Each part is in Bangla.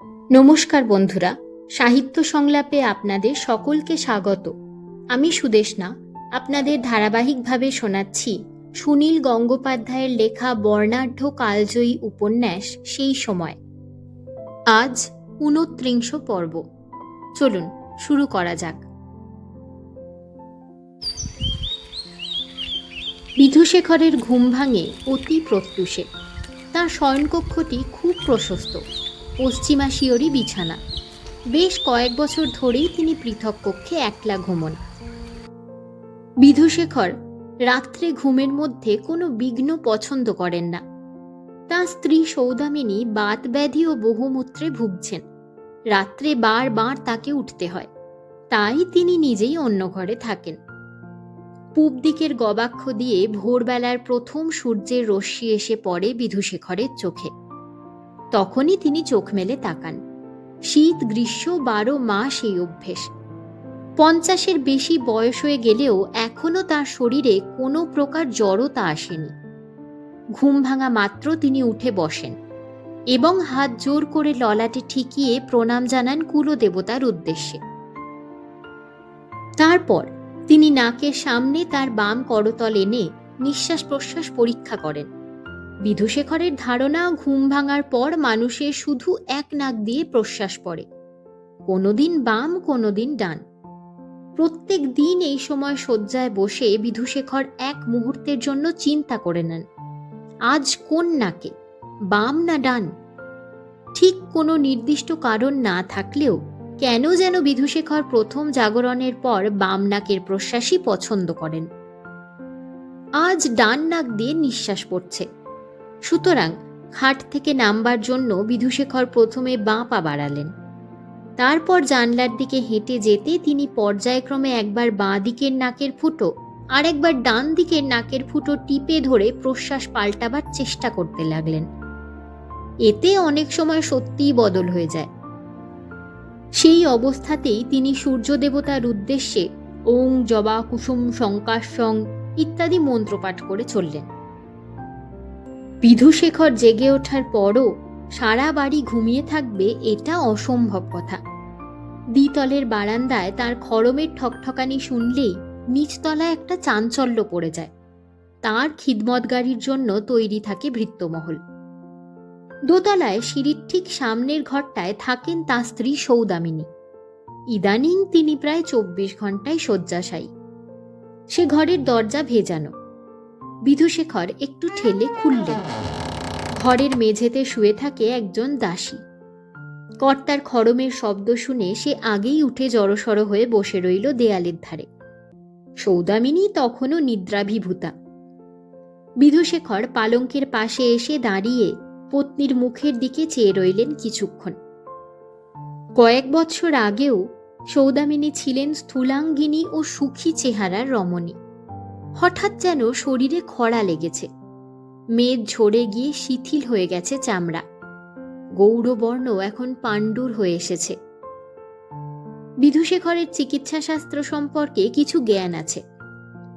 নমস্কার বন্ধুরা, সাহিত্য সংলাপে আপনাদের সকলকে স্বাগত। আমি সুদেষ্ণা আপনাদের ধারাবাহিকভাবে শোনাচ্ছি সুনীল গঙ্গোপাধ্যায়ের লেখা বর্ণাঢ্য কালজয়ী উপন্যাস সেই সময়। আজ ২৯ পর্ব। চলুন শুরু করা যাক। বিধুশেখরের ঘুম ভাঙে অতি প্রত্যুষে। তার শয়নকক্ষটি খুব প্রশস্ত, পশ্চিমা শিয়রি বিছানা। বেশ কয়েক বছর ধরেই তিনি পৃথক কক্ষে একলা ঘুমন। বিধুশেখর রাত্রে ঘুমের মধ্যে কোনো বিঘ্ন পছন্দ করেন না। তার স্ত্রী সৌদামিনী বাতব্যাধি ও বহুমূত্রে ভুগছেন। রাত্রে বারবার তাকে উঠতে হয়, তাই তিনি নিজেই অন্য ঘরে থাকেন। পূব দিকের গবাক্ষ দিয়ে ভোরবেলার প্রথম সূর্যের রশ্মি এসে পড়ে বিধুশেখরের চোখে। তখনই তিনি চোখ মেলে তাকান। শীত গ্রীষ্ম ১২ মাস এই অভ্যেস। ৫০-এর বেশি বয়স হয়ে গেলেও এখনো তার শরীরে কোনো প্রকার জড়তা আসেনি। ঘুম ভাঙা মাত্র তিনি উঠে বসেন এবং হাত জোর করে ললাটে ঠেকিয়ে প্রণাম জানান কুলদেবতার উদ্দেশ্যে। তারপর তিনি নাকের সামনে তার বাম করতল এনে নিঃশ্বাস প্রশ্বাস পরীক্ষা করেন। বিধুশেখরের ধারণা, ঘুম ভাঙার পর মানুষের শুধু এক নাক দিয়ে প্রশ্বাস পড়ে, কোনোদিন বাম কোনোদিন ডান। প্রত্যেক দিন এই সময় শয্যায় বসে বিধুশেখর এক মুহূর্তের জন্য চিন্তা করে নেন, আজ কোন নাকে, বাম না ডান। ঠিক কোনো নির্দিষ্ট কারণ না থাকলেও কেন যেন বিধুশেখর প্রথম জাগরণের পর বাম নাকের প্রশ্বাসই পছন্দ করেন। আজ ডান নাক দিয়ে নিঃশ্বাস পড়ছে, সুতরাং খাট থেকে নামবার জন্য বিধুশেখর প্রথমে বাঁ পা বাড়ালেন। তারপর জানলার দিকে হেঁটে যেতে তিনি পর্যায়ক্রমে একবার বাঁ দিকের নাকের ফুটো আর একবার ডান দিকের নাকের ফুটো টিপে ধরে প্রশ্বাস পাল্টাবার চেষ্টা করতে লাগলেন। এতে অনেক সময় সত্যিই বদল হয়ে যায়। সেই অবস্থাতেই তিনি সূর্য দেবতার উদ্দেশ্যে ওং জবা কুসুম শঙ্কাশং ইত্যাদি মন্ত্রপাঠ করে চললেন। বিধুশেখর জেগে ওঠার পরও সারা বাড়ি ঘুমিয়ে থাকবে এটা অসম্ভব কথা। দ্বিতলের বারান্দায় তার খড়মের ঠকঠকানি শুনলেই নিচতলায় একটা চাঞ্চল্য পড়ে যায়। তার খিদমতগারির জন্য তৈরি থাকে ভৃত্যমহল। দোতলায় সিঁড়ির ঠিক সামনের ঘরটায় থাকেন তাঁর স্ত্রী সৌদামিনী। ইদানিং তিনি প্রায় ২৪ ঘন্টায় শয্যাশায়ী। সে ঘরের দরজা ভেজানো। বিধুশেখর একটু ঠেলে খুললেন। ঘরের মেঝেতে শুয়ে থাকে একজন দাসী। কর্তার খড়মের শব্দ শুনে সে আগেই উঠে জড়সড় হয়ে বসে রইল দেয়ালের ধারে। সৌদামিনী তখনও নিদ্রাভিভূতা। বিধুশেখর পালঙ্কের পাশে এসে দাঁড়িয়ে পত্নীর মুখের দিকে চেয়ে রইলেন কিছুক্ষণ। কয়েক বৎসর আগেও সৌদামিনী ছিলেন স্থূলাঙ্গিনী ও সুখী চেহারার রমণী। হঠাৎ যেন শরীরে খরা লেগেছে। মেদ ঝরে গিয়ে শিথিল হয়ে গেছে চামড়া। গৌরবর্ণ এখন পাণ্ডুর হয়ে এসেছে। বিধুশেখরের চিকিৎসাশাস্ত্র সম্পর্কে কিছু জ্ঞান আছে।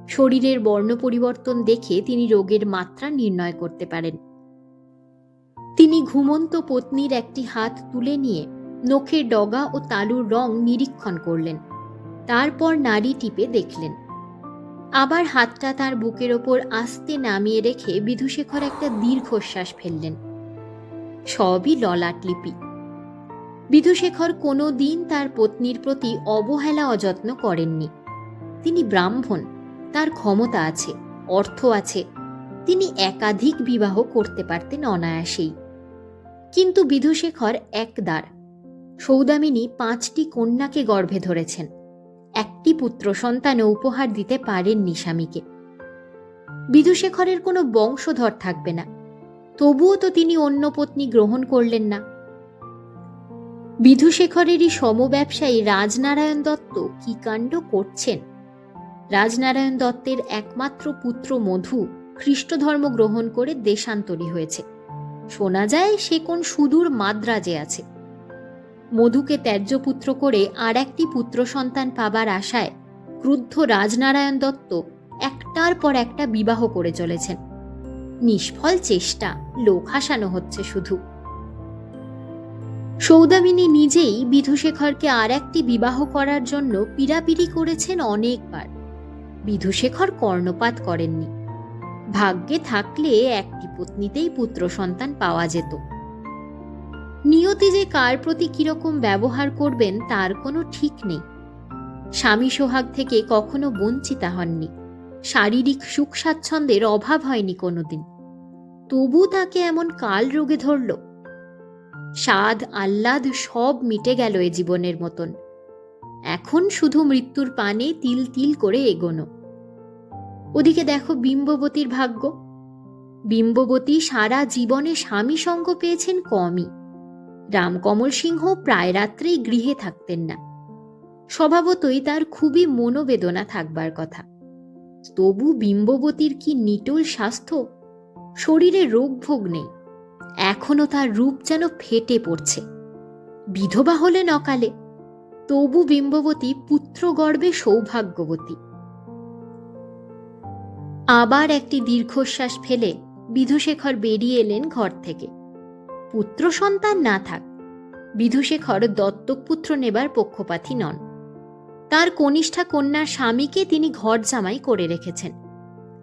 শরীরের বর্ণ পরিবর্তন দেখে তিনি রোগের মাত্রা নির্ণয় করতে পারেন। তিনি ঘুমন্ত পত্নীর একটি হাত তুলে নিয়ে নখের ডগা ও তালুর রং নিরীক্ষণ করলেন। তারপর নাড়ি টিপে দেখলেন। আবার হাতটা তার বুকের ওপর আস্তে নামিয়ে রেখে বিধুশেখর একটা দীর্ঘশ্বাস ফেললেন। সবই ললাটলিপি। বিধুশেখর কোনো দিন তার পত্নীর প্রতি অবহেলা অযত্ন করেননি। তিনি ব্রাহ্মণ, তার ক্ষমতা আছে, অর্থ আছে, তিনি একাধিক বিবাহ করতে পারতেন অনায়াসেই। কিন্তু বিধুশেখর একদার। সৌদামিনী ৫টি কন্যাকে গর্ভে ধরেছেন, একটি পুত্র সন্তানও উপহার দিতে পারেননি স্বামীকে। বিধুশেখরের কোনো বংশধর থাকবে না, তবুও তো তিনি অন্য পত্নী গ্রহণ করলেন না। বিধুশেখরেরই সমব্যবসায়ী রাজনারায়ণ দত্ত কি কাণ্ড করছেন! রাজনারায়ণ দত্তের একমাত্র পুত্র মধু খ্রিস্ট ধর্ম গ্রহণ করে দেশান্তরী হয়েছে। শোনা যায় সে কোন সুদূর মাদ্রাজে আছে। মধুকে ত্যায্যপুত্র করে আর একটি পুত্র সন্তান পাবার আশায় ক্রুদ্ধ রাজনারায়ণ দত্ত একটার পর একটা বিবাহ করে চলেছেন। নিষ্ফল চেষ্টা, লোক হাসানো হচ্ছে শুধু। সৌদামিনী নিজেই বিধুশেখরকে আর একটি বিবাহ করার জন্য পীড়াপিড়ি করেছেন অনেকবার। বিধুশেখর কর্ণপাত করেননি। ভাগ্যে থাকলে একটি পত্নীতেই পুত্র সন্তান পাওয়া যেত। নিয়তি যে কার প্রতি কিরকম ব্যবহার করবেন তার কোনো ঠিক নেই। স্বামী সোহাগ থেকে কখনো বঞ্চিতা হননি, শারীরিক সুখ স্বাচ্ছন্দ্যের অভাব হয়নি কোনোদিন। তবু তাকে এমন কাল রোগে ধরল। স্বাদ আহ্লাদ সব মিটে গেল এ জীবনের মতন। এখন শুধু মৃত্যুর পানে তিল তিল করে এগোনো। ওদিকে দেখো বিম্ববতীর ভাগ্য। বিম্ববতী সারা জীবনে স্বামী সঙ্গ পেয়েছেন কমই। রামকমল সিংহ প্রায় রাত্রেই গৃহে থাকতেন না। স্বভাবতই তার খুবই মনোবেদনা থাকবার কথা। তবু বিম্ববতীর কি নিটোল স্বাস্থ্য, শরীরে রোগ ভোগ নেই। এখনো তার রূপ যেন ফেটে পড়ছে। বিধবা হলেন অকালে, তবু বিম্ববতী পুত্র গর্ভে সৌভাগ্যবতী। আবার একটি দীর্ঘশ্বাস ফেলে বিধুশেখর বেরিয়ে এলেন ঘর থেকে। পুত্র সন্তান না থাক, বিধুশেখর দত্তক পুত্র নেবার পক্ষপাতী নন। তার কনিষ্ঠা কন্যার স্বামীকে তিনি ঘর জামাই করে রেখেছেন।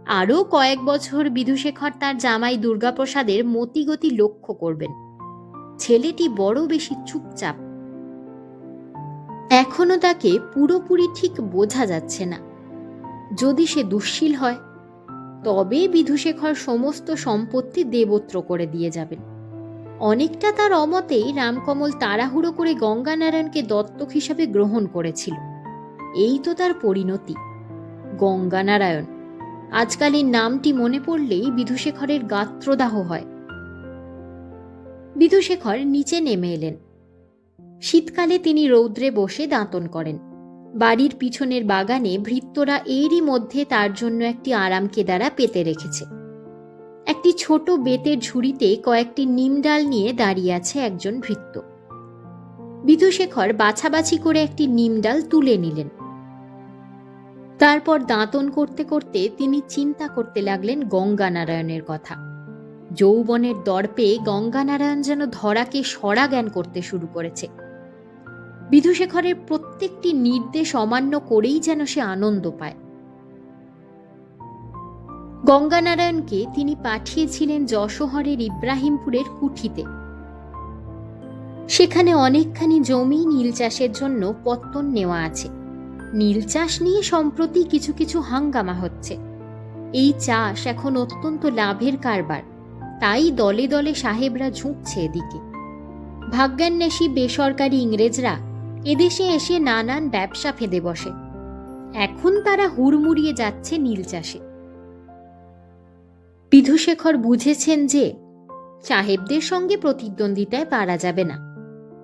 আরও কয়েক বছর বিধুশেখর তার জামাই দুর্গাপ্রসাদের মতিগতি লক্ষ্য করবেন। ছেলেটি বড় বেশি চুপচাপ। এখনো তাকে পুরোপুরি ঠিক বোঝা যাচ্ছে না। যদি সে দুঃশীল হয় তবে বিধুশেখর সমস্ত সম্পত্তি দেবত্র করে দিয়ে যাবেন। অনেকটা তার অমতেই রামকমল তাড়াহুড়ো করে গঙ্গানারায়ণকে দত্তক হিসাবে গ্রহণ করেছিল। এই তো তার পরিণতি। গঙ্গানারায়ণ, আজকাল এই নামটি মনে পড়লেই বিধুশেখরের গাত্রদাহ হয়। বিধুশেখর নিচে নেমে এলেন। শীতকালে তিনি রৌদ্রে বসে দাঁতন করেন। বাড়ির পিছনের বাগানে ভৃত্যরা এরই মধ্যে তার জন্য একটি আরাম কেদারা পেতে রেখেছে। একটি ছোট বেতের ঝুড়িতে কয়েকটি নিম ডাল নিয়ে দাঁড়িয়ে আছে একজন ভৃত্য। বিধুশেখর বাছাবাছি করে একটি নিম ডাল তুলে নিলেন। তারপর দাঁতন করতে করতে তিনি চিন্তা করতে লাগলেন গঙ্গানারায়ণের কথা। যৌবনের দর্পে গঙ্গানারায়ণ যেন ধরাকে সরা জ্ঞান করতে শুরু করেছে। বিধুশেখরের প্রত্যেকটি নির্দেশ অমান্য করেই যেন সে আনন্দ পায়। গঙ্গানারায়ণকে তিনি পাঠিয়েছিলেন যশোহরের ইব্রাহিমপুরের কুঠিতে। সেখানে অনেকখানি জমি নীল চাষের জন্য পত্তন নেওয়া আছে। নীল চাষ নিয়ে সম্প্রতি কিছু কিছু হাঙ্গামা হচ্ছে। এই চাষ এখন অত্যন্ত লাভের কারবার, তাই দলে দলে সাহেবরা ঝুঁকছে এদিকে। ভাগ্যান্বেষী বেসরকারি ইংরেজরা এদেশে এসে নানান ব্যবসা ফেদে বসে। এখন তারা হুড়মুড়িয়ে যাচ্ছে নীল চাষে। বিধুশেখর বুঝেছেন যে সাহেবদের সঙ্গে প্রতিদ্বন্দ্বিতায় পারা যাবে না।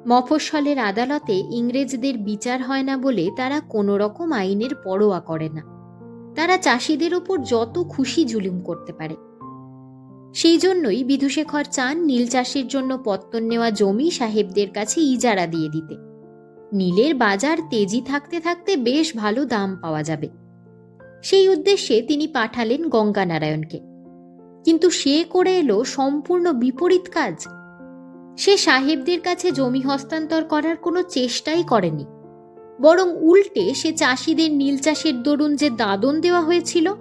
মফস্বলের আদালতে ইংরেজদের বিচার হয় না বলে তারা কোনো রকম আইনের পরোয়া করে না। তারা চাষিদের ওপর যত খুশি জুলুম করতে পারে। সেই জন্যই বিধুশেখর চান নীল চাষের জন্য পত্তন নেওয়া জমি সাহেবদের কাছে ইজারা দিয়ে দিতে। নীলের বাজার তেজি থাকতে থাকতে বেশ ভালো দাম পাওয়া যাবে। সেই উদ্দেশ্যে তিনি পাঠালেন গঙ্গানারায়ণকে। কিন্তু সে করে এলো সম্পূর্ণ বিপরীত কাজ। সে সাহেবদের কাছে জমি হস্তান্তর করার কোনো চেষ্টাই করেনি। বরং উল্টে সে চাষিদের নীল চাষের দরুন যে দাদন দেওয়া হয়েছিল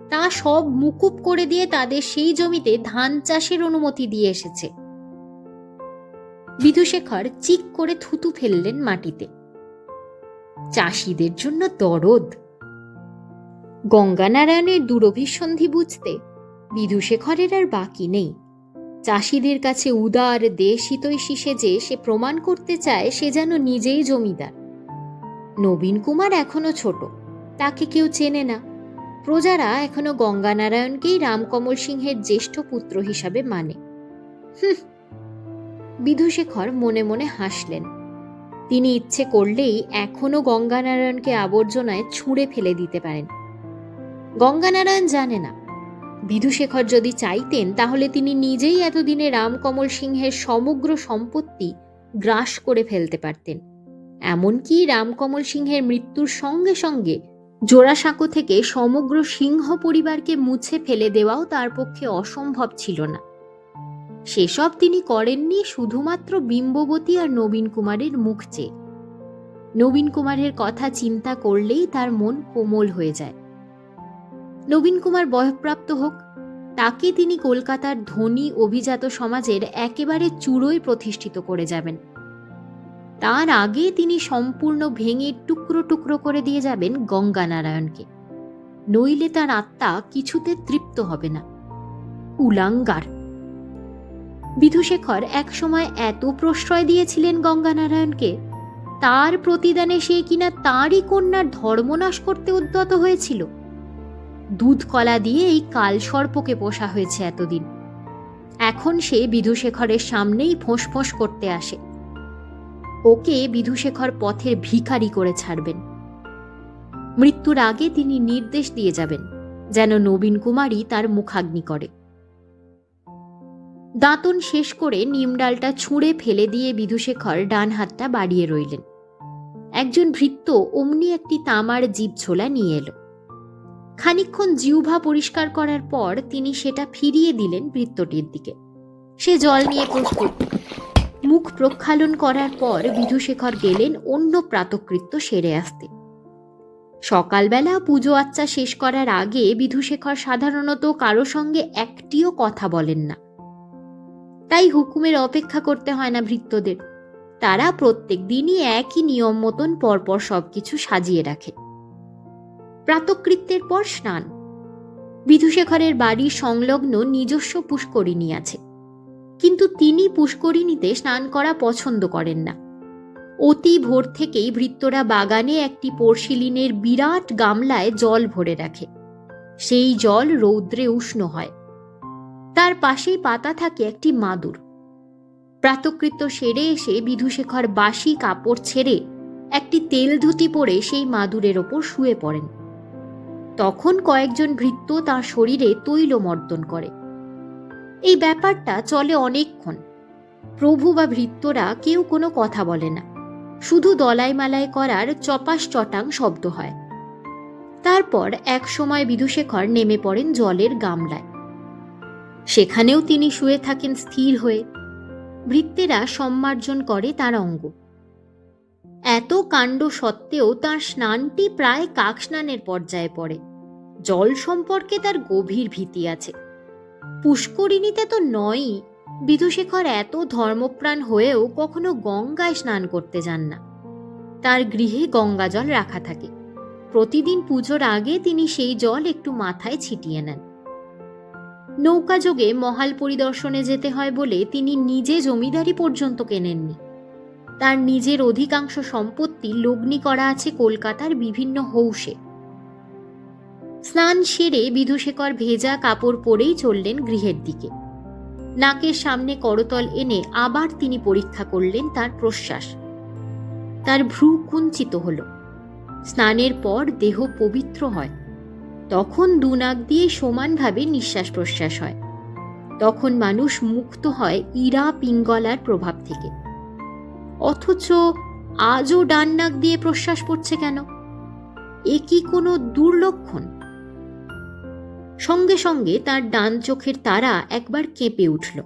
তা সব মুকুব করে দিয়ে তাদের সেই জমিতে ধান চাষের অনুমতি দিয়ে এসেছে। বিধুশেখর চিক করে থুতু ফেললেন মাটিতে। চাষিদের জন্য দরদ। গঙ্গানারায়ণের দুরভিসন্ধি বুঝতে বিধুশেখরের আর বাকি নেই। চাষিদের কাছে উদার দেশ হিতৈষী সেজে সে প্রমাণ করতে চায় সে যেন নিজেই জমিদার। নবীন কুমার এখনো ছোট, তাকে কেউ চেনে না। প্রজারা এখনো গঙ্গানারায়ণকেই রামকমল সিংহের জ্যেষ্ঠ পুত্র হিসাবে মানে। বিধুশেখর মনে মনে হাসলেন। তিনি ইচ্ছে করলেই এখনো গঙ্গানারায়ণকে আবর্জনায় ছুঁড়ে ফেলে দিতে পারেন। গঙ্গানারায়ণ জানে না, বিধুশেখর যদি চাইতেন তাহলে তিনি নিজেই এতদিনে রামকমল সিংহের সমগ্র সম্পত্তি গ্রাস করে ফেলতে পারতেন। এমনকি রামকমল সিংহের মৃত্যুর সঙ্গে সঙ্গে জোড়াসাঁকো থেকে সমগ্র সিংহ পরিবারকে মুছে ফেলে দেওয়াও তার পক্ষে অসম্ভব ছিল না। সেসব তিনি করেননি শুধুমাত্র বিম্ববতী আর নবীন কুমারের মুখ চেয়ে। নবীন কুমারের কথা চিন্তা করলেই তার মন কোমল হয়ে যায়। নবীন কুমার বয়ঃপ্রাপ্ত হোক, তাকে তিনি কলকাতার ধনী অভিজাত সমাজের একেবারে চূড়োয় প্রতিষ্ঠিত করে যাবেন। তার আগে তিনি সম্পূর্ণ ভেঙে টুকরো টুকরো করে দিয়ে যাবেন গঙ্গানারায়ণকে, নইলে তার আত্মা কিছুতে তৃপ্ত হবে না। কুলাঙ্গার! বিধুশেখর একসময় এত প্রশ্রয় দিয়েছিলেন গঙ্গানারায়ণকে, তার প্রতিদানে সে কিনা তাঁরই কন্যার ধর্মনাশ করতে উদ্যত হয়েছিল। দুধ কলা দিয়ে এই কালসর্পকে পোষা হয়েছে এতদিন, এখন সে বিধুশেখরের সামনেই ফোঁস করতে আসে। ওকে বিধুশেখর পথের ভিখারি করে ছাড়বেন। মৃত্যুর আগে তিনি নির্দেশ দিয়ে যাবেন যেন নবীন কুমারই তার মুখাগ্নি করে। দাঁতন শেষ করে নিমডালটা ছুঁড়ে ফেলে দিয়ে বিধুশেখর ডান হাতটা বাড়িয়ে রইলেন। একজন ভৃত্য অমনি একটি তামার জিভছোলা নিয়ে এলো। খানিকক্ষণ জিহ্বা পরিষ্কার করার পর তিনি সেটা ফিরিয়ে দিলেন ভৃত্যটির দিকে। সে জল নিয়ে প্রস্তুত। মুখ প্রক্ষালন করার পর বিধুশেখর গেলেন অন্য প্রাতকৃত্য সেরে আসতে। সকালবেলা পুজো আচ্চা শেষ করার আগে বিধুশেখর সাধারণত কারো সঙ্গে একটিও কথা বলেন না। তাই হুকুমের অপেক্ষা করতে হয় না ভৃত্যদের। তারা প্রত্যেক দিনই একই নিয়ম মতন পরপর সবকিছু সাজিয়ে রাখে। প্রাতকৃত্যের পর স্নান। বিধুশেখরের বাড়ির সংলগ্ন নিজস্ব পুষ্করিণী আছে, কিন্তু তিনি পুষ্করিণীতে স্নান করা পছন্দ করেন না। অতি ভোর থেকেই ভৃত্যরা বাগানে একটি পর্শিলিনের বিরাট গামলায় জল ভরে রাখে। সেই জল রৌদ্রে উষ্ণ হয়। তার পাশেই পাতা থাকে একটি মাদুর। প্রাতকৃত্য সেরে এসে বিধুশেখর বাসি কাপড় ছেড়ে একটি তেল ধুতি পরে সেই মাদুরের ওপর শুয়ে পড়েন। তখন কয়েকজন ভৃত্য তাঁর শরীরে তৈলমর্দন করে। এই ব্যাপারটা চলে অনেকক্ষণ। প্রভু বা ভৃত্যরা কেউ কোনো কথা বলে না, শুধু দলাই মালাই করার চপাস চটাং শব্দ হয়। তারপর এক সময় বিধুশেখর নেমে পড়েন জলের গামলায়। সেখানেও তিনি শুয়ে থাকেন স্থির হয়ে। ভৃত্যেরা সম্মার্জন করে তার অঙ্গ। এত কাণ্ড সত্ত্বেও তার স্নানটি প্রায় কাক স্নানের পর্যায়ে পড়ে। জল সম্পর্কে তার গভীর ভীতি আছে। পুষ্করিণীতে তো নয়ই, বিধুশেখর এত ধর্মপ্রাণ হয়েও কখনো গঙ্গায় স্নান করতে যান না। তার গৃহে গঙ্গা জল রাখা থাকে। প্রতিদিন পুজোর আগে তিনি সেই জল একটু মাথায় ছিটিয়ে নেন। নৌকাযোগে মহাল পরিদর্শনে যেতে হয় বলে তিনি নিজে জমিদারি পর্যন্ত কেনেননি। তার নিজের অধিকাংশ সম্পত্তি লগ্নি করা আছে কলকাতার বিভিন্ন হৌসে। স্নান সেরে বিধুশেখর ভেজা কাপড় পরেই চললেন গৃহের দিকে। নাকের সামনে করতল এনে আবার তিনি পরীক্ষা করলেন তার প্রশ্বাস। তার ভ্রু কুঞ্চিত হল। স্নানের পর দেহ পবিত্র হয়। তখন দুনাক দিয়ে সমানভাবে নিঃশ্বাস প্রশ্বাস হয়। তখন মানুষ মুক্ত হয় ইরা পিঙ্গলার প্রভাব থেকে। অথচ আজও ডান নাক দিয়ে প্রশ্বাস পড়ছে কেন? এ কি কোনো দুর্লক্ষণ? সঙ্গে সঙ্গে তার ডান চোখের তারা একবার কেঁপে উঠল।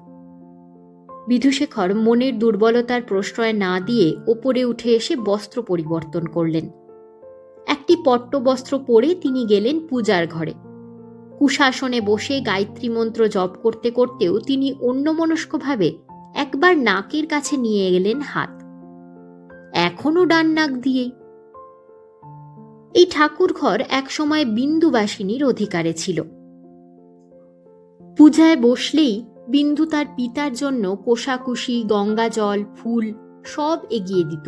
বিধুশেখর মনের দুর্বলতার প্রশ্রয় না দিয়ে ওপরে উঠে এসে বস্ত্র পরিবর্তন করলেন। একটি পট্ট বস্ত্র পরে তিনি গেলেন পূজার ঘরে। কুশাসনে বসে গায়ত্রী মন্ত্র জপ করতে করতেও তিনি অন্যমনস্কভাবে একবার নাকের কাছে নিয়ে গেলেন হাত। এখনো ডান নাক দিয়েই। এই ঠাকুর ঘর একসময় বিন্দুবাসিনীর অধিকারে ছিল। পূজায় বসলেই বিন্দু তার পিতার জন্য কোষাকুষি, গঙ্গা জল, ফুল সব এগিয়ে দিত।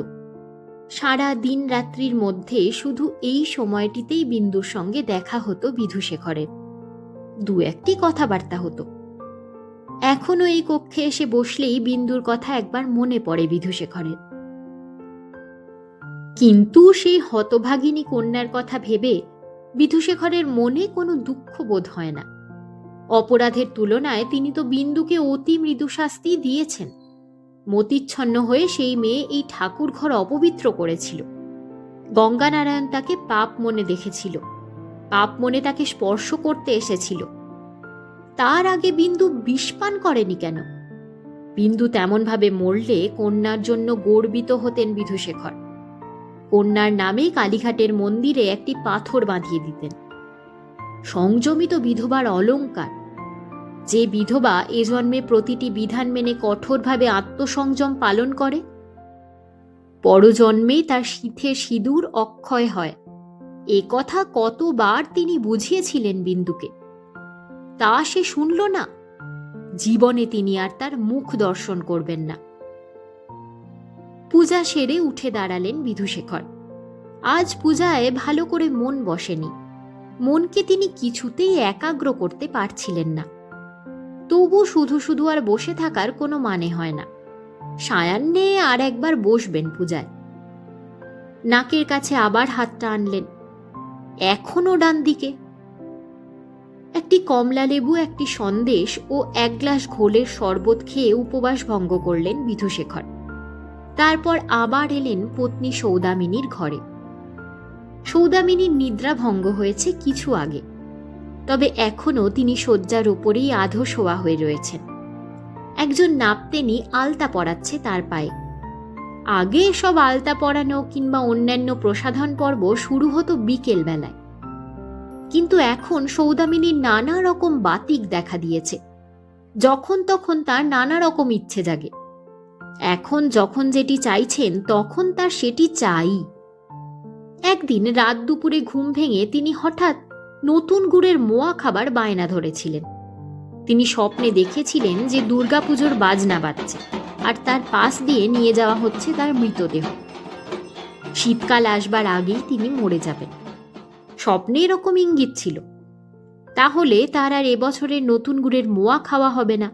সারা দিন রাত্রির মধ্যে শুধু এই সময়টিতেই বিন্দুর সঙ্গে দেখা হতো বিধুশেখরের। দু একটি কথাবার্তা হতো। এখনো এই কক্ষে এসে বসলেই বিন্দুর কথা একবার মনে পড়ে বিধুশেখরের। কিন্তু সেই হতভাগিনী কন্যার কথা ভেবে বিধুশেখরের মনে কোনো দুঃখ বোধ হয় না। অপরাধের তুলনায় তিনি তো বিন্দুকে অতি মৃদু শাস্তি দিয়েছেন। মতিচ্ছন্ন হয়ে সেই মেয়ে এই ঠাকুর ঘর অপবিত্র করেছিল। গঙ্গানারায়ণ তাকে পাপ মনে দেখেছিল, পাপ মনে তাকে স্পর্শ করতে এসেছিল। তার আগে বিন্দু বিষপান করেনি কেন? বিন্দু তেমনভাবে মরলে কন্যার জন্য গর্বিত হতেন বিধুশেখর। কন্যার নামে কালীঘাটের মন্দিরে একটি পাথর বাঁধিয়ে দিতেন। সংযমিত বিধবার অলঙ্কার। যে বিধবা এ জন্মে প্রতিটি বিধান মেনে কঠোরভাবে আত্মসংযম পালন করে, পরজন্মে তার শীথে সিঁদুর অক্ষয় হয়। এ কথা কতবার তিনি বুঝিয়েছিলেন বিন্দুকে, তা সে শুনল না। জীবনে তিনি আর তার মুখ দর্শন করবেন না। পূজা সেরে উঠে দাঁড়ালেন বিধুশেখর। আজ পূজায় ভালো করে মন বসেনি। মনকে তিনি কিছুতেই একাগ্র করতে পারছিলেন না। তবু শুধু শুধু আর বসে থাকার কোনো মানে হয় না। সায়ান্নে আর একবার বসবেন পূজায়। নাকের কাছে আবার হাতটা আনলেন, এখনো ডান দিকে। একটি কমলা লেবু, একটি সন্দেশ ও এক গ্লাস ঘোলের শরবত খেয়ে উপবাস ভঙ্গ করলেন বিধুশেখর। তারপর আবার এলেন পত্নী সৌদামিনীর ঘরে। সৌদামিনীর নিদ্রা ভঙ্গ হয়েছে কিছু আগে, তবে এখনো তিনি শয্যার উপরেই আধো শোয়া হয়ে রয়েছেন। একজন নাপতেনি আলতা পরাচ্ছে তার পায়ে। আগে সব আলতা পরানো কিংবা অন্যান্য প্রসাধন পর্ব শুরু হতো বিকেল বেলায়, কিন্তু এখন সৌদামিনীর নানা রকম বাতিক দেখা দিয়েছে। যখন তখন তার নানা রকম ইচ্ছে জাগে। এখন যখন যেটি চাইছেন তখন তার সেটি চাই। একদিন রাত দুপুরে ঘুম ভেঙে তিনি হঠাৎ নতুন গুড়ের মোয়া খাবার বায়না ধরেছিলেন। তিনি স্বপ্নে দেখেছিলেন যে দুর্গাপুজোর বাজনা বাজছে আর তার পাশ দিয়ে নিয়ে যাওয়া হচ্ছে তার মৃতদেহ। শীতকাল আসবার আগেই তিনি মরে যাবেন, স্বপ্নে এরকম ইঙ্গিত ছিল। তাহলে তার আর এবছরের নতুন গুড়ের মোয়া খাওয়া হবে না।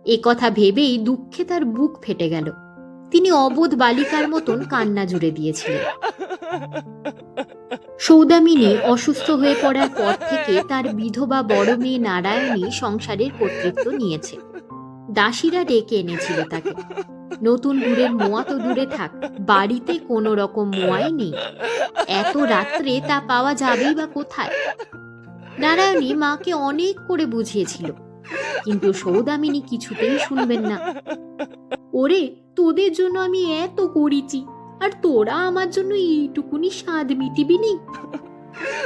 এ কথা ভেবেই দুঃখে তার বুক ফেটে গেল। তিনি অবোধ বালিকার মতন কান্না জুড়ে দিয়েছিলেন। সৌদামিনী অসুস্থ হয়ে পড়ার পর থেকে তার বিধবা বড় মেয়ে নারায়ণী সংসারের কর্তৃত্ব নিয়েছে। দাসীরা ডেকে এনেছিল তাকে। নতুন গুড়ের মোয়া তো দূরে থাক, বাড়িতে কোনো রকম মোয়াই নেই। এত রাত্রে তা পাওয়া যাবেই বা কোথায়? নারায়ণী মাকে অনেক করে বুঝিয়েছিল, কিন্তু সৌদামিনী কিছুতেই শুনবেন না। ওরে, তোদের জন্য আমি এত করেছি, আর তোরা আমার জন্য এইটুকুনি স্বাদ মিটিবি নি?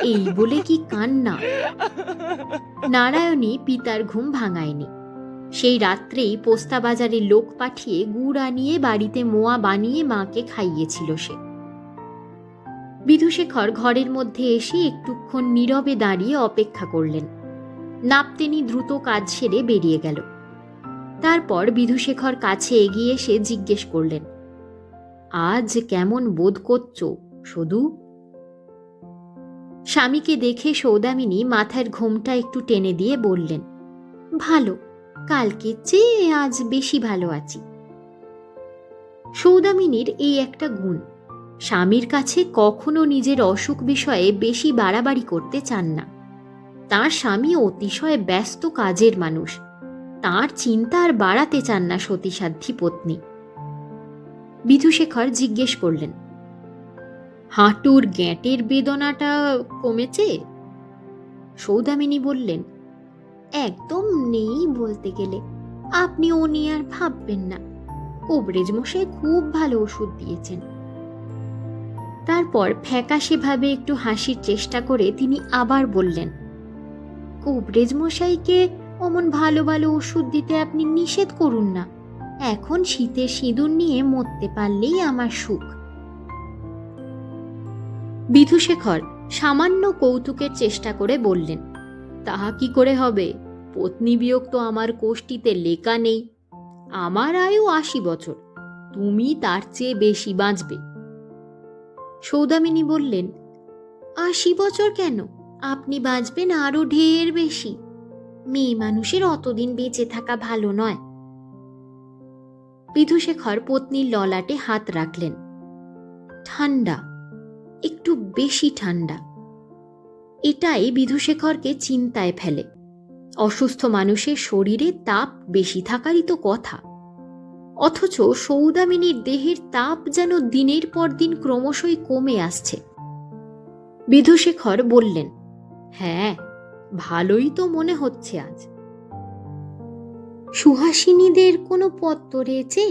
এই বলে কি কান্না! নারায়ণী পিতার ঘুম ভাঙায়নি। সেই রাত্রেই পোস্তা বাজারে লোক পাঠিয়ে গুড় আনিয়ে বাড়িতে মোয়া বানিয়ে মাকে খাইয়েছিল সে। বিধুশেখর ঘরের মধ্যে এসে একটুক্ষণ নীরবে দাঁড়িয়ে অপেক্ষা করলেন। নাপতেনি দ্রুত কাজ সেরে বেরিয়ে গেল। তারপর বিধুশেখর কাছে এগিয়ে এসে জিজ্ঞেস করলেন, আজ কেমন বোধ করছো সদু? স্বামীকে দেখে সৌদামিনী মাথার ঘোমটা একটু টেনে দিয়ে বললেন, ভালো, কালকের চেয়ে আজ বেশি ভালো আছি। সৌদামিনীর এই একটা গুণ, স্বামীর কাছে কখনো নিজের অসুখ বিষয়ে বেশি বাড়াবাড়ি করতে চান না। তার স্বামী অতিশয় ব্যস্ত কাজের মানুষ, তার চিন্তা আর বাড়াতে চান না সতীসাধ্যী পত্নী। বিধুশেখর জিজ্ঞেস করলেন, হাঁটুর গ্যাঁটের বেদনাটা কমেছে? সৌদামিনী বললেন, একদম নেই বলতে গেলে। আপনি ও নিয়ে আর ভাববেন না, কবরেজ মশাই খুব ভালো ওষুধ দিয়েছেন। তারপর ফ্যাকাশে ভাবে একটু হাসির চেষ্টা করে তিনি আবার বললেন, কবরেজ মশাইকে অমন ভালো ভালো ওষুধ দিতে আপনি নিষেধ করুন না। এখন শীতের সিঁদুর নিয়ে মরতে পারলেই আমার সুখ। বিধুশেখর সামান্য কৌতুকের চেষ্টা করে বললেন, তাহা কি করে হবে? পত্নী বিয়োগ তো আমার কোষ্ঠীতে লেখা নেই। আমার আয়ু ৮০ বছর, তুমি তার চেয়ে বেশি বাঁচবে। সৌদামিনী বললেন, ৮০ বছর কেন, আপনি বাঁচবেন আরো ঢের বেশি। মেয়ে মানুষের অতদিন বেঁচে থাকা ভালো নয়। বিধুশেখর পত্নীর ললাটে হাত রাখলেন। ঠান্ডা, একটু বেশি ঠান্ডা। এটাই বিধুশেখরকে চিন্তায় ফেলে। অসুস্থ মানুষের শরীরে তাপ বেশি থাকারই তো কথা, অথচ সৌদামিনীর দেহের তাপ যেন দিনের পর দিন ক্রমশই কমে আসছে। বিধুশেখর বললেন, হ্যাঁ, ভালোই তো মনে হচ্ছে আজ। সুহাসিনীদের কোনো পত্র রয়েছে?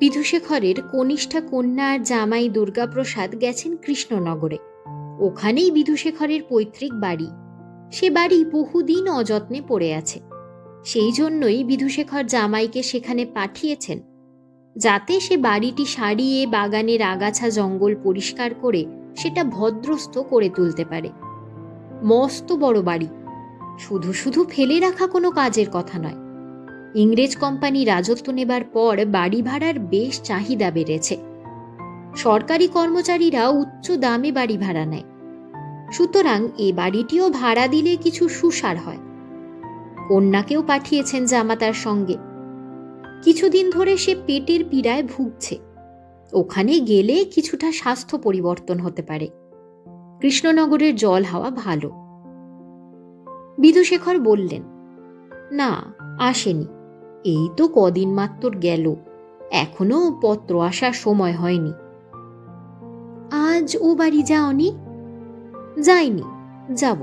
বিধুশেখরের কনিষ্ঠা কন্যা আর জামাই দুর্গাপ্রসাদ গেছেন কৃষ্ণনগরে। ওখানেই বিধুশেখরের পৈতৃক বাড়ি। সে বাড়ি বহুদিন অযত্নে পড়ে আছে। সেই জন্যই বিধুশেখর জামাইকে সেখানে পাঠিয়েছেন, যাতে সে বাড়িটি সারিয়ে বাগানের আগাছা জঙ্গল পরিষ্কার করে সেটা ভদ্রস্থ করে তুলতে পারে। মস্ত বড় বাড়ি, শুধু শুধু ফেলে রাখা কোনো কাজের কথা নয়। ইংরেজ কোম্পানি রাজত্ব নেবার পর বাড়ি ভাড়ার বেশ চাহিদা বেড়েছে। সরকারি কর্মচারীরা উচ্চ দামে বাড়ি ভাড়া নেয়, সুতরাং এ বাড়িটিও ভাড়া দিলে কিছু সুসার হয়। কন্যাকেও পাঠিয়েছেন জামাতার সঙ্গে। কিছুদিন ধরে সে পেটের পীড়ায় ভুগছে। ওখানে গেলে কিছুটা স্বাস্থ্য পরিবর্তন হতে পারে। কৃষ্ণনগরের জল হাওয়া ভালো। বিধুশেখর বললেন, না, আসেনি। এই তো কদিন মাত্র গেল, এখনো পত্র আসার সময় হয়নি। আজ ও বাড়ি যাওনি? যাইনি, যাব।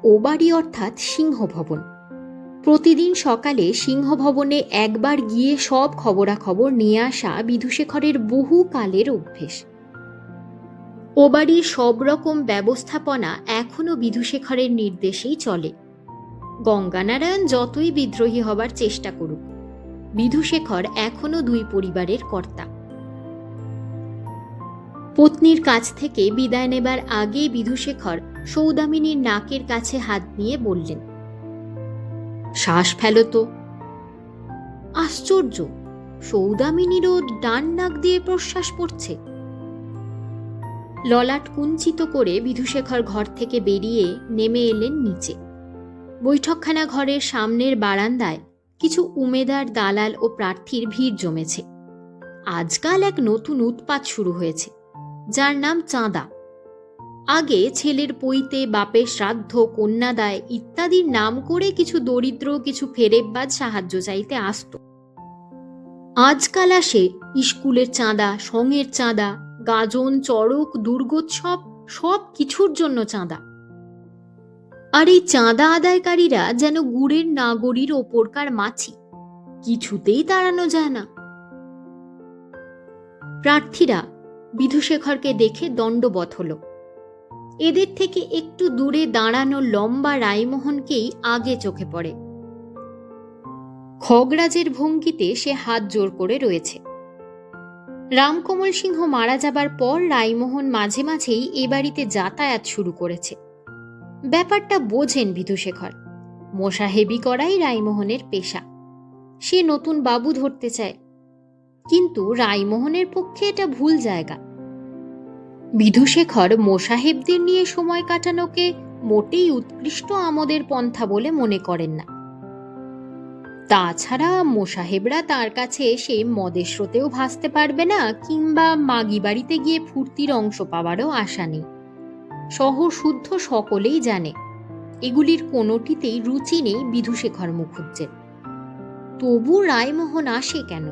ও বাড়ি অর্থাৎ সিংহভবন। প্রতিদিন সকালে সিংহভবনে একবার গিয়ে সব খবরাখবর নিয়ে আসা বিধুশেখরের বহু কালের অভ্যেস। ও বাড়ির সব রকম ব্যবস্থাপনা এখনো বিধুশেখরের নির্দেশেই চলে। গঙ্গানারায়ণ যতই বিদ্রোহী হবার চেষ্টা করুক, বিধুশেখর এখনো দুই পরিবারের কর্তা। পত্নীর কাছ থেকে বিদায় নেবার আগে বিধুশেখর সৌদামিনীর নাকের কাছে হাত নিয়ে বললেন, শ্বাস ফেলো তো। আশ্চর্য, সৌদামিনীরও ডান নাক দিয়ে প্রশ্বাস পড়ছে। ললাট কুঞ্চিত করে বিধুশেখর ঘর থেকে বেরিয়ে নেমে এলেন নিচে। বৈঠকখানা ঘরের সামনের বারান্দায় কিছু উমেদার দালাল ও প্রার্থীর ভিড় জমেছে। আজকাল এক নতুন উৎপাত শুরু হয়েছে, যার নাম চাঁদা। আগে ছেলের পৈতে, বাপের শ্রাদ্ধ, কন্যাদায় ইত্যাদির নাম করে কিছু দরিদ্র, কিছু ফেরেববাজ সাহায্য চাইতে আসত। আজকাল আসে স্কুলের চাঁদা, সঙের চাঁদা, গাজন, চড়ক, দুর্গোৎসব, সব কিছুর জন্য চাঁদা। আর এই চাঁদা আদায়কারীরা যেন গুড়ের নাগরির ওপরকার মাছি, কিছুতেই তাড়ানো যায় না। প্রার্থীরা বিধুশেখরকে দেখে দণ্ডবৎ হল। এদের থেকে একটু দূরে দাঁড়ানো লম্বা রায়মোহনকেই আগে চোখে পড়ে। খগরাজের ভঙ্গিতে সে হাত জোর করে রয়েছে। রামকমল সিংহ মারা যাবার পর রায়মোহন মাঝে মাঝেই এ বাড়িতে যাতায়াত শুরু করেছে। ব্যাপারটা বোঝেন বিধুশেখর। মোসাহেবি করাই রায়মোহনের পেশা। সে নতুন বাবু ধরতে চায়, কিন্তু রায়মোহনের পক্ষে এটা ভুল জায়গা। বিধুশেখর মোসাহেবদের নিয়ে সময় কাটানোকে মোটেই উৎকৃষ্ট আমোদের পন্থা বলে মনে করেন না। তাছাড়া মোসাহেবরা তার কাছে এসে মদের স্রোতেও ভাসতে পারবে না, কিংবা মাগি বাড়িতে গিয়ে ফুর্তির অংশ পাওয়ারও আশা নেই। শহর শুদ্ধ সকলেই জানে এগুলির কোনোটিতেই রুচি নেই বিধুশেখর মুখুজ্জের। তবু রায়মোহন আসে কেন?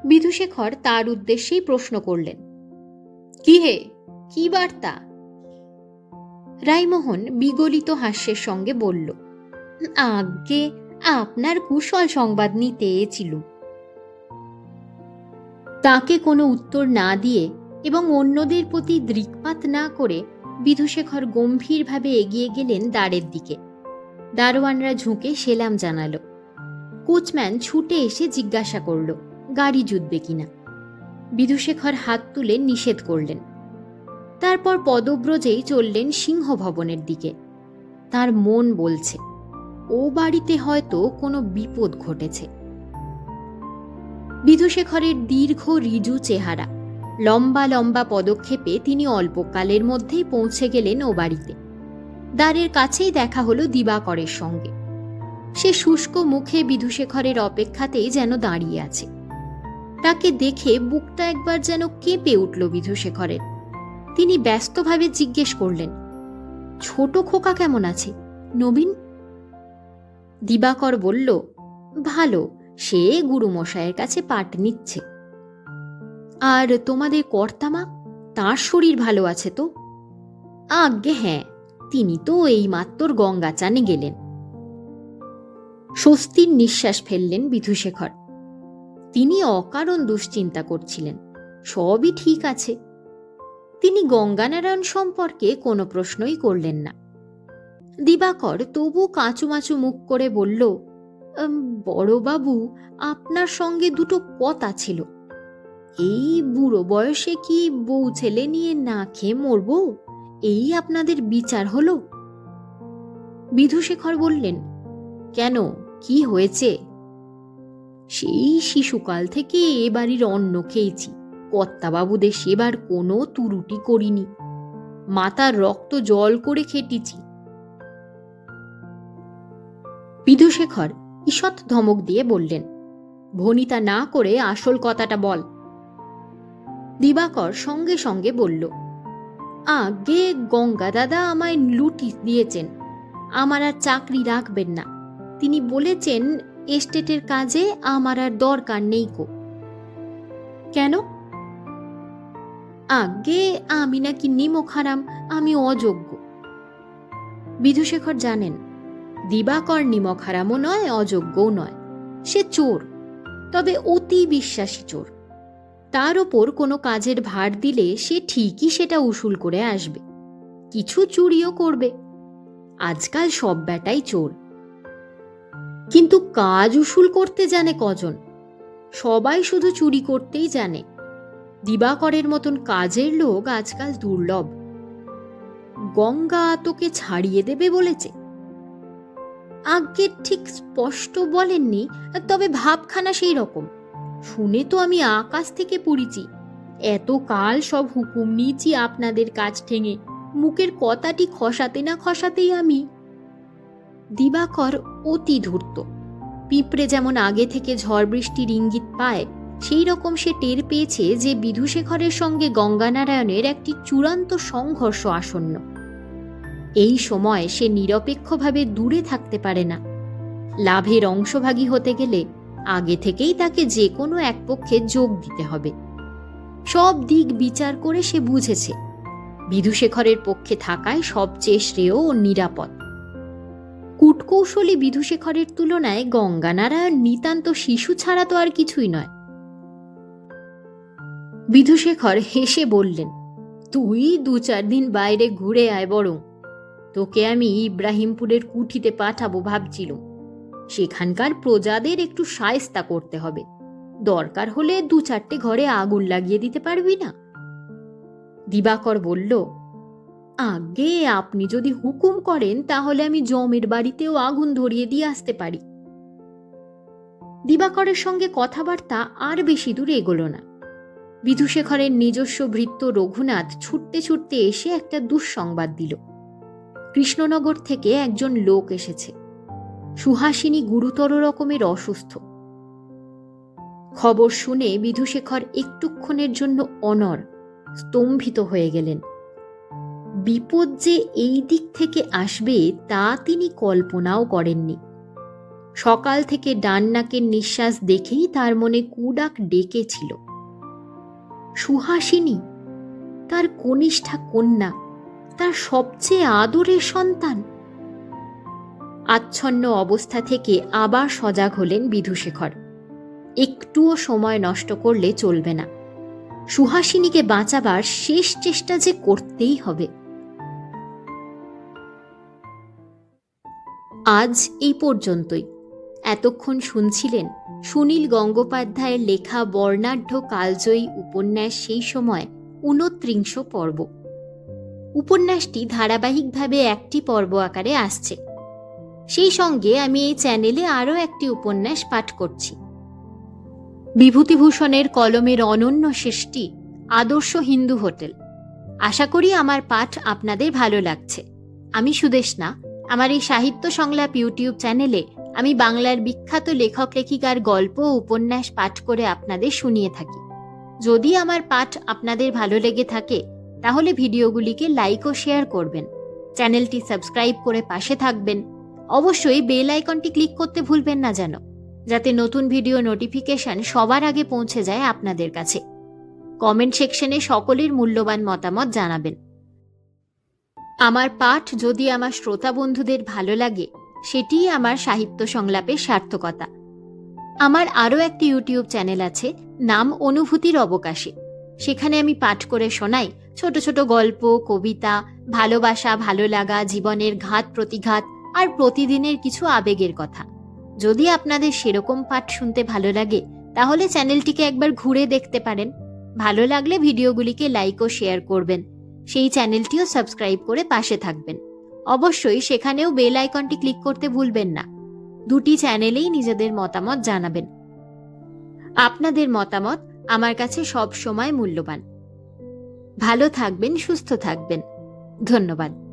বিধুশেখর তার উদ্দেশ্যেই প্রশ্ন করলেন, কি হে, কি বার্তা? রায়মোহন বিগলিত হাস্যের সঙ্গে বলল, আজ্ঞে, আপনার কুশল সংবাদ নিতে এছিল। তাকে কোনো উত্তর না দিয়ে এবং অন্যদের প্রতি দৃকপাত না করে বিধুশেখর গম্ভীরভাবে এগিয়ে গেলেন দ্বারের দিকে। দারোয়ানরা ঝুঁকে সেলাম জানালো। কোচম্যান ছুটে এসে জিজ্ঞাসা করল গাড়ি জুটবে কিনা। বিধুশেখর হাত তুলে নিষেধ করলেন। তারপর পদব্রজেই চললেন সিংহভবনের দিকে। তার মন বলছে ও বাড়িতে হয়তো কোনো বিপদ ঘটেছে। বিধুশেখরের দীর্ঘ ঋজু চেহারা, লম্বা লম্বা পদক্ষেপে তিনি অল্পকালের মধ্যেই পৌঁছে গেলেন ও বাড়িতে। দ্বারের কাছেই দেখা হলো দিবাকরের সঙ্গে। সে শুষ্ক মুখে বিধুশেখরের অপেক্ষাতেই যেন দাঁড়িয়ে আছে। তাকে দেখে বুকটা একবার যেন কেঁপে উঠল বিধুশেখরের। তিনি ব্যস্তভাবে জিজ্ঞেস করলেন, ছোট খোকা কেমন আছে? নবীন? দিবাকর বলল, ভালো, সে গুরুমশায়ের কাছে পাঠ নিচ্ছে। আর তোমাদের কর্তামা, তার শরীর ভালো আছে তো? আজ্ঞে হ্যাঁ, তিনি তো এইমাত্র গঙ্গা চানে গেলেন। স্বস্তির নিঃশ্বাস ফেললেন বিধুশেখর। তিনি অকারণ দুশ্চিন্তা করছিলেন, সবই ঠিক আছে। তিনি গঙ্গানারায়ণ সম্পর্কে কোনো প্রশ্নই করলেন না। দিবাকর তবু কাঁচুমাচু মুখ করে বলল, বড়বাবু, আপনার সঙ্গে দুটো কথা ছিল। এই বুড়ো বয়সে কি বউ ছেলে নিয়ে না খেয়ে মরব, এই আপনাদের বিচার হলো? বিধুশেখর বললেন, কেন, কি হয়েছে? সেই শিশুকাল থেকে এ বাড়ির অন্ন খেয়েছি, কর্তাবাবুদের সেবার কোনো তুরুটি করিনি, মাথার রক্ত জল করে খেটেছি। বিধুশেখর ঈষৎ ধমক দিয়ে বললেন, ভনিতা না করে আসল কথাটা বল। দিবাকর সঙ্গে সঙ্গে বলল, আগে গঙ্গা দাদা আমায় লুটি দিয়েছেন, আমার আর চাকরি রাখবেন না। তিনি বলেছেন এস্টেটের কাজে আমার আর দরকার নেই কো। কেন? আগে আমি নাকি নিমক হারাম, আমি অযোগ্য। বিধুশেখর জানেন দিবাকর নিমক হারামও নয়, অযোগ্যও নয়, সে চোর, তবে অতি বিশ্বাসী চোর। তার ওপর কোনো কাজের ভার দিলে সে ঠিকই সেটা উসুল করে আসবে, কিছু চুরিও করবে। আজকাল সব বেটাই চোর, কিন্তু কাজ উসুল করতে জানে কজন? সবাই শুধু চুরি করতেই জানে। দিবাকরের মতন কাজের লোক আজকাল দুর্লভ। গঙ্গা তোকে ছাড়িয়ে দেবে বলেছে? আগে ঠিক স্পষ্ট বলেননি, তবে ভাবখানা সেই রকম। শুনে তো আমি আকাশ থেকে পড়েছি। এত কাল সব হুকুম নিয়েছি আপনাদের কাজ ঠেঙে, মুখের কথাটি খসাতে না খসাতেই আমি। দিবাকর অতি ধূর্ত। পিঁপড়ে যেমন আগে থেকে ঝড় বৃষ্টির ইঙ্গিত পায়, সেই রকম সে টের পেয়েছে যে বিধুশেখরের সঙ্গে গঙ্গানারায়ণের একটি চূড়ান্ত সংঘর্ষ আসন্ন। এই সময় সে নিরপেক্ষভাবে দূরে থাকতে পারে না। লাভের অংশভাগী হতে গেলে আগে থেকেই তাকে যে কোনো এক পক্ষে যোগ দিতে হবে। সব দিক বিচার করে সে বুঝেছে বিধুশেখরের পক্ষে থাকায় সবচেয়ে শ্রেয় ও নিরাপদ। কূটকৌশলী বিধুশেখরের তুলনায় গঙ্গানারায়ণ নিতান্ত শিশু ছাড়া তো আর কিছুই নয়। বিধুশেখর হেসে বললেন, তুই 2-4 দিন বাইরে ঘুরে আয় বরং। তোকে আমি ইব্রাহিমপুরের কুঠিতে পাঠাবো ভাবছিলুম। সেখানকার প্রজাদের একটু শায়েস্তা করতে হবে, দরকার হলে 2-4টে ঘরে আগুন লাগিয়ে দিতে পারবি না? দিবাকর বলল, আগে আপনি যদি হুকুম করেন তাহলে আমি জমের বাড়িতেও আগুন ধরিয়ে দিয়ে আসতে পারি। দিবাকরের সঙ্গে কথাবার্তা আর বেশি দূর এগোলো না। বিধুশেখরের নিজস্ব ভৃত্য রঘুনাথ ছুটতে ছুটতে এসে একটা দুঃসংবাদ দিল। কৃষ্ণনগর থেকে একজন লোক এসেছে। সুহাসিনী গুরুতর রকমের অসুস্থ। খবর শুনে বিধুশেখর একটুক্ষণের জন্য অনড়, স্তম্ভিত হয়ে গেলেন। বিপদ যে এই দিক থেকে আসবে তা তিনি কল্পনাও করেননি। সকাল থেকে ডান নাকের নিঃশ্বাস দেখেই তার মনে কুডাক ডেকেছিল। সুহাসিনী, তার কনিষ্ঠা কন্যা, তার সবচেয়ে আদরের সন্তান। আচ্ছন্ন অবস্থা থেকে আবার সজাগ হলেন বিধুশেখর। একটুও সময় নষ্ট করলে চলবে না। সুহাসিনীকে বাঁচাবার শেষ চেষ্টা যে করতেই হবে। আজ এই পর্যন্তই। এতক্ষণ শুনছিলেন সুনীল গঙ্গোপাধ্যায়ের লেখা বর্ণাঢ্য কালজয়ী উপন্যাস সেই সময় 29 পর্ব। উপন্যাসটি ধারাবাহিকভাবে একটি পর্ব আকারে আসছে। সেই সঙ্গে আমি এই চ্যানেলে আরও একটি উপন্যাস পাঠ করছি। বিভূতিভূষণের কলমের অনন্য সৃষ্টি আদর্শ হিন্দু হোটেল। আশা করি আমার পাঠ আপনাদের ভালো লাগছে। আমি সুদেষ্ণা। আমার এই সাহিত্য সংলাপ ইউটিউব চ্যানেলে আমি বাংলার বিখ্যাত লেখক লেখিকার গল্প ও উপন্যাস পাঠ করে আপনাদের শুনিয়ে থাকি। যদি আমার পাঠ আপনাদের ভালো লেগে থাকে তাহলে ভিডিওগুলিকে লাইক ও শেয়ার করবেন, চ্যানেলটি সাবস্ক্রাইব করে পাশে থাকবেন। অবশ্যই বেল আইকনটি ক্লিক করতে ভুলবেন না যেন, যাতে নতুন ভিডিও নোটিফিকেশন সবার আগে পৌঁছে যায় আপনাদের কাছে। কমেন্ট সেকশনে সকলের মূল্যবান মতামত জানাবেন। আমার পাঠ যদি আমার শ্রোতা বন্ধুদের ভালো লাগে সেটিই আমার সাহিত্য সংলাপের সার্থকতা। আমার আরও একটি ইউটিউব চ্যানেল আছে, নাম অনুভূতির অবকাশে। সেখানে আমি পাঠ করে শোনাই ছোট ছোট গল্প, কবিতা, ভালোবাসা, ভালো লাগা, জীবনের ঘাত প্রতিঘাত আর প্রতিদিনের কিছু আবেগের কথা। যদি আপনাদের সেরকম পাঠ শুনতে ভালো লাগে তাহলে চ্যানেলটিকে একবার ঘুরে দেখতে পারেন। ভালো লাগলে ভিডিওগুলিকে লাইক ও শেয়ার করবেন। সেই চ্যানেলটিও সাবস্ক্রাইব করে পাশে থাকবেন। অবশ্যই সেখানেও বেল আইকনটি ক্লিক করতে ভুলবেন না। দুটি চ্যানেলেই নিজেদের মতামত জানাবেন। আপনাদের মতামত আমার কাছে সব সময় মূল্যবান। ভালো থাকবেন, সুস্থ থাকবেন। ধন্যবাদ।